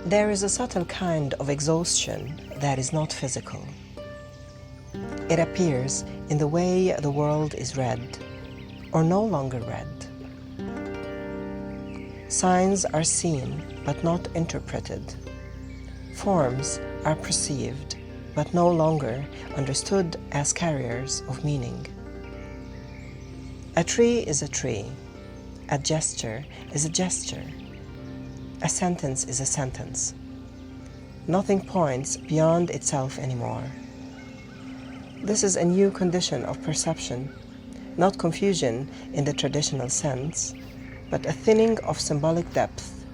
There is a subtle kind of exhaustion that is not physical. It appears in the way the world is read, or no longer read. Signs are seen but not interpreted. Forms are perceived but no longer understood as carriers of meaning. A tree is a tree. A gesture is a gesture. A sentence is a sentence. Nothing points beyond itself anymore. This is a new condition of perception, not confusion in the traditional sense, but a thinning of symbolic depth.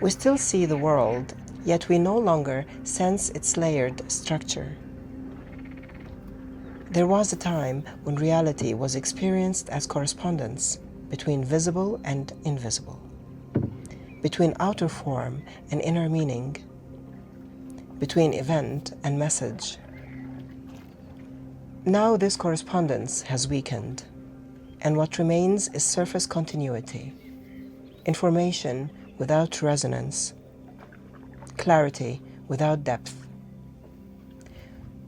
We still see the world, yet we no longer sense its layered structure. There was a time when reality was experienced as correspondence between visible and invisible, between outer form and inner meaning, between event and message. Now this correspondence has weakened, and what remains is surface continuity, information without resonance, clarity without depth,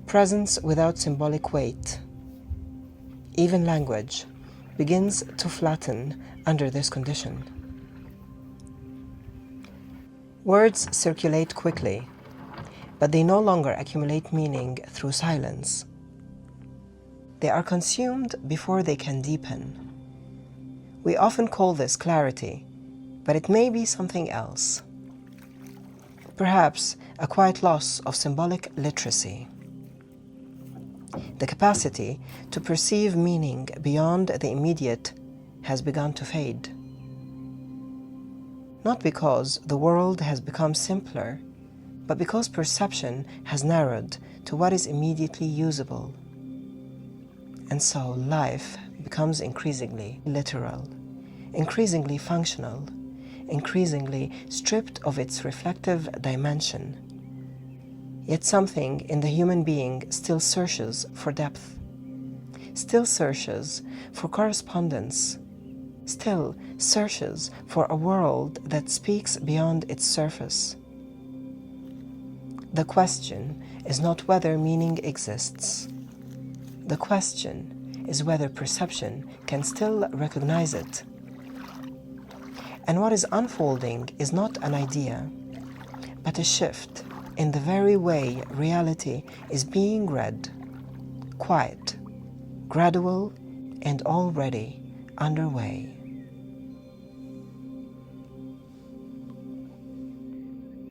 presence without symbolic weight. Even language begins to flatten under this condition. Words circulate quickly, but they no longer accumulate meaning through silence. They are consumed before they can deepen. We often call this clarity, but it may be something else. Perhaps a quiet loss of symbolic literacy. The capacity to perceive meaning beyond the immediate has begun to fade. Not because the world has become simpler, but because perception has narrowed to what is immediately usable. And so life becomes increasingly literal, increasingly functional, increasingly stripped of its reflective dimension. Yet something in the human being still searches for depth, still searches for correspondence, still searches for a world that speaks beyond its surface. The question is not whether meaning exists. The question is whether perception can still recognize it. And what is unfolding is not an idea, but a shift in the very way reality is being read, quiet, gradual, and already underway.